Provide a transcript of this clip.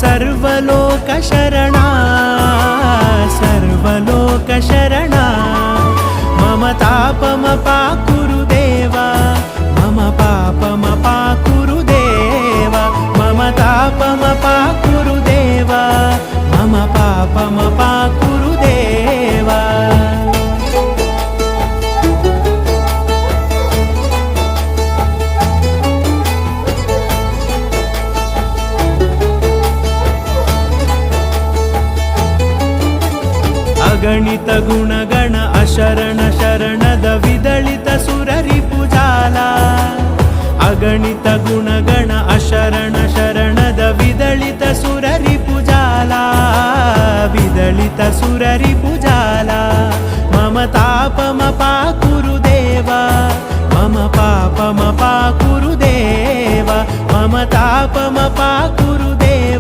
सर्वलोकशरणा सर्वलोकशरणा मम तापमपाकुरु देवा मम पापमपाकुरु देवा मम तापमपाकुरु देवा मम पापमपाकुरु देवा अगणित गुणगण अशरण शरणद विदलित सुररिपुजाला अगणित गुणगण अशरण शरणद विदलित सुररिपुजाला विदलित सुररिपुजाला मम तापमपाकुरु देवा मम पापमपाकुरु देवा मम तापमपाकुरु